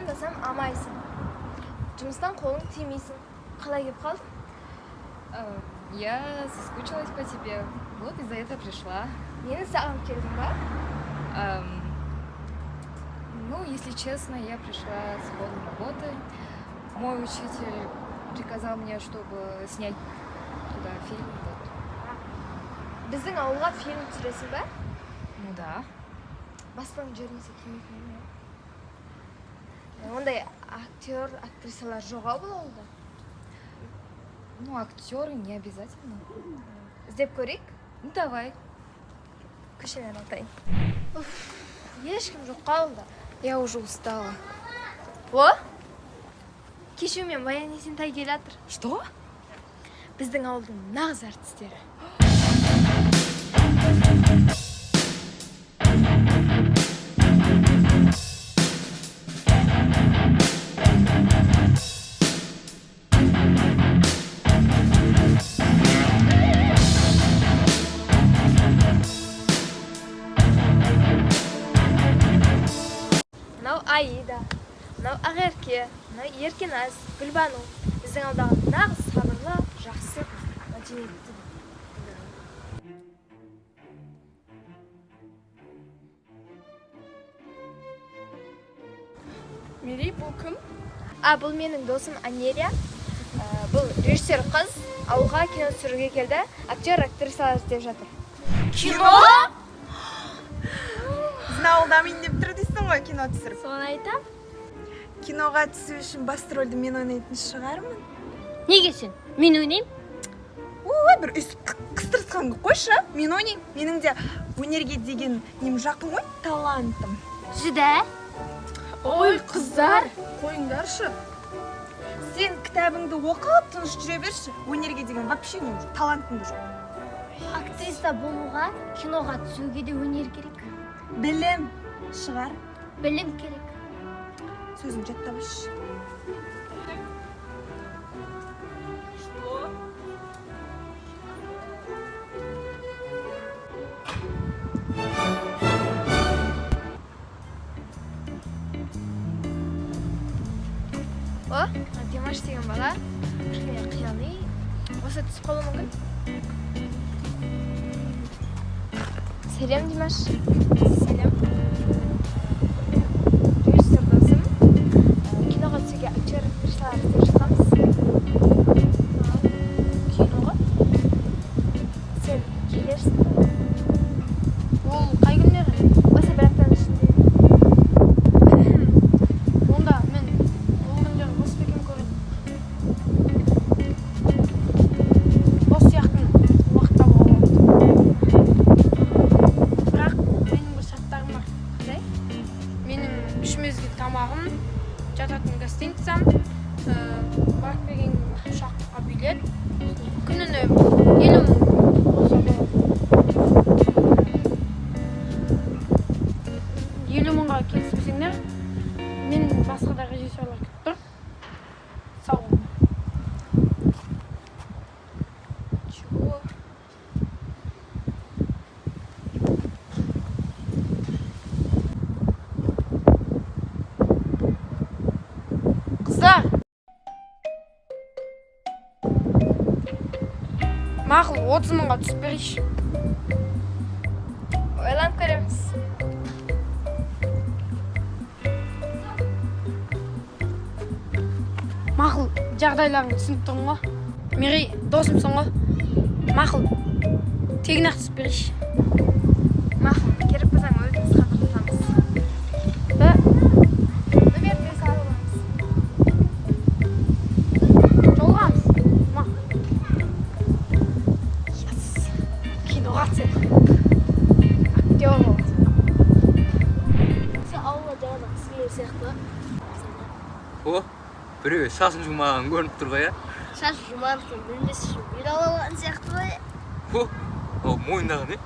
звондасам амайсың. Жұмыстан қолың тимейсің. Қалай кеп қалдың? Я соскучилась по тебе. Вот из-за этого пришла. Мені сағынып келдің ба? Ну, если честно, я пришла с голой работы. Мой учитель приказал мне, чтобы снять туда фильм. Вот. Біздің ауылға фильм түсіресің ба? Ну да. Баспаң жүрмесе келмейтін ме? Ондай актер, актрисалар жоқ ау бұл ауылда? Ну, актеры не обязательно. Іздеп көрейік? Ну, давай. Көшеден атайын. Ешкім жоқ ауылда. Я уже устала. О? Кешеумен Баян Есентай келе жатыр. Что? Біздің ауылдың нағыз артистері. Мынау Аида, мынау Ақерке, мынау Еркеназ, Гүлбану. Біздің ауылдағы нағыз сабырлы, жақсы, мәдениетті. Мерей, бұл кім? Бұл менің досым Анерия. Бұл режиссер қыз, ауылға кино түсіруге келді. Актер, актрисалар іздеп жатыр. Кино? Біздің ауылда мен деп тұр дейсің ғой кино түсіріп. Соны айтам. Киноға түсу үшін басты рөлді мен ойнайтын шығармын. Неге сен? Мен ойнайым? Ой, бір үсіп қыстырсқанға қойшы, мен ойнайым. Менің де өнерге деген нем жақын ғой, талантым. Жүдә? Ой, қыздар, қойыңдаршы. Сен кітабыңды оқып, тыныш жүре берші. Өнерге деген вообще нем жоқ, талантым да жоқ. Актриса болуға, киноға түсуге де өнер керек. Білім шығар, Білім керек. сөзім жаттабыш. О, Димаш деген бала, кішкене қияли. Осы түсіп қалуы мүмкін. Сәлем, Димаш. Сәлем. Режиссер досым. Киноға түсуге актер, актрисалар іздеп жатқанбыз. Киноға? Сен келерсің. Ол қай күндері? Осы бір аптаның ішінде. Онда мен ол күндері бос бекем көремін. Бос сияқты уақытта болады. Бірақ менің бір шарттарым бар. Қандай? Менің 3 мезгіл тамағым, жататын гостиницам, барып келген ұшаққа билет, күніне 50 мың болса болады. 50 мыңға келіспесеңдер, мен басқа да режиссерлар күтіп тұр. Сау болыңдар. Чего? Қыздар! Мақұл, 30 мыңға түсіп берейші. Ойланып көреміз. Мақұл, жағдайларыңды түсініп тұрмын ғой. Мерей, досымсың ғой. Мақұл, тегін ақ түсіп берейші. Мақұл, керек болсаң өзіміз қатыртамыз. Номерді біз алып аламыз. Жолығамыз. Мақұл. Киноға түседі. Актер болды. Сен ауылға жаңағы кісілер сияқты. О, біреу шашын жумаған көрініп тұр ғой, иә? Шаш жұмарсың, білмесші, бел алған сияқты ғой. О, мойындаған, е?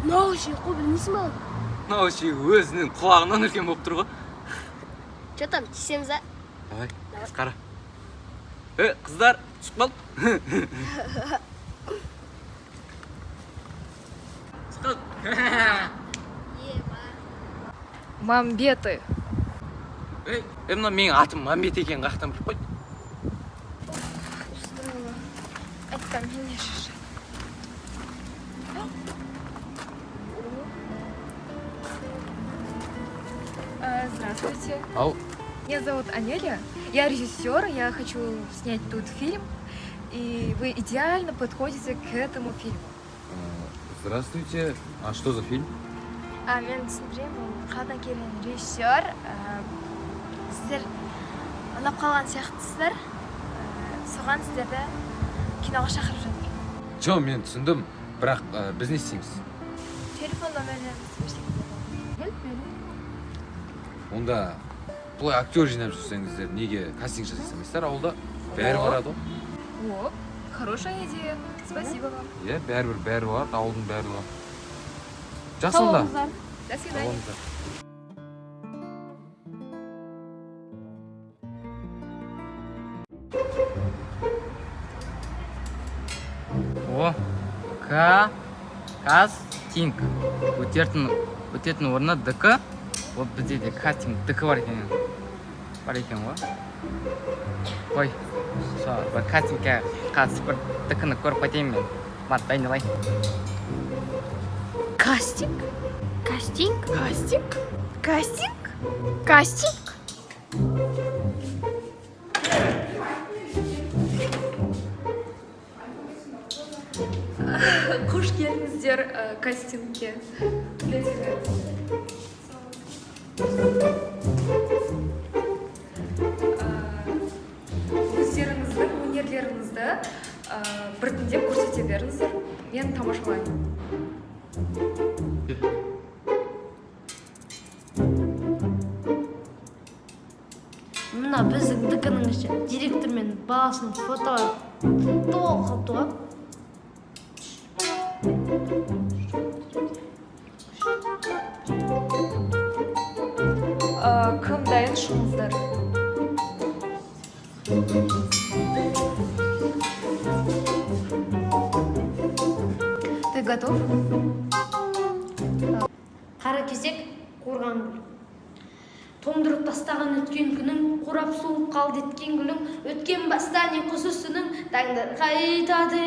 Мынау ше, қой білмейсің ба? Мынау ше өзінің құлағынан үлкен болып тұр ғой. Че там, тисеміз, а? Давай, қара. Қыздар, түсіп қал. Мамбеты. ей мына менің атым Мәмбет екенін қаяқтан біліп қойды? Айтқам мен не шашы. Здравствуйте. Ау, Меня зовут Анеля. Я режиссер, я хочу снять тут фильм. И вы идеально подходите к этому фильму. Здравствуйте. А что за фильм? Мен түсіндірейін, бұл қаладан келген режиссер. Сіздер ұнап қалған сияқтысыздар. Соған сіздерді киноға шақырып жатыр. Жо, мен түсіндім. Бірақ біз не істейміз? Телефон номерлеріңізді берсеңіздер. Онда бұлай актер жинап жүрсеңіздер, неге кастинг жасамайсыздар ауылда? Бәрі барады ғой. О, хорошая идея. Спасибо вам. Иә, бәрібір бәрі барады, ауылдың бәрі барады. Жақсы онда. До свидания. о, кастинг. Өтетін орнына ДК. Вот бізде де кастинг ДК бар екен. Ғой. Қой, бір кастингке қатысып бір ДК-ны көріп қайтайын мен. Дайындалайын. Кастинг? Кастинг? Кастинг? Кастинг? Кастинг? Қош келдіңіздер кастингке. Өздеріңіздің өнерлеріңізді біртіндеп көрсете беріңіздер. Мен тамашалаймын. Мына біздің ДК-нің іші директор мен баласының фотоға толып қалыпты ғой. Кім дайын шығыңыздар? Ты готов? Қара кесек, қорған гүл. Тоңдырып тастаған өткен күнің, қурап суып қалды еткен гүлің, өткен баста не құсысының, таңдар қайтады,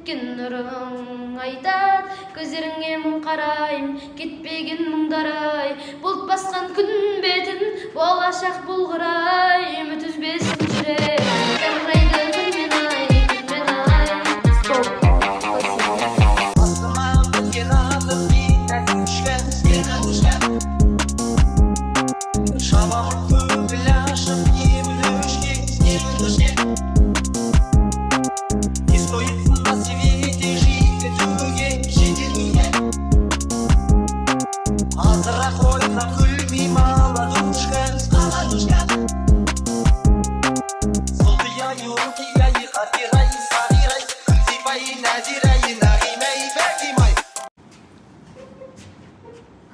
кеткен нұрың айтады, көздеріңе мұң қарайым, кетпеген мұңдар-ай, бұлт басқан күн бетін, болашақ бұлғырай, үміт үзбесін жүрек, жарқырайды күнмен ай, стоп.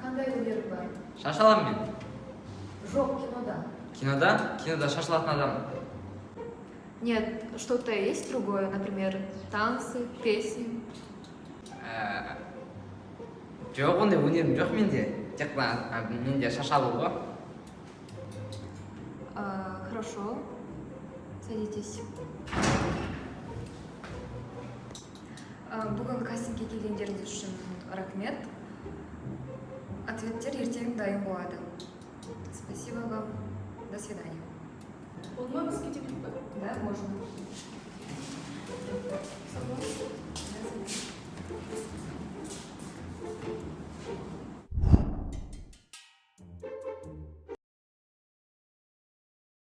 Қандай өнер бар? Шашалам мен. Жоқ, кинода. Кинода шашылатын адам. Нет, что-то есть другое, например, танцы, песни. Жоқ, ондай өнерім жоқ менде. Тек қана менде шашалу ғой. Хорошо. Садитесь. Бүгін кастингке келгендеріңіз үшін рахмет. Ответтер ертең дайын болады. Спасибо вам. До свидания. Болмай бізге деп па? Да, можно.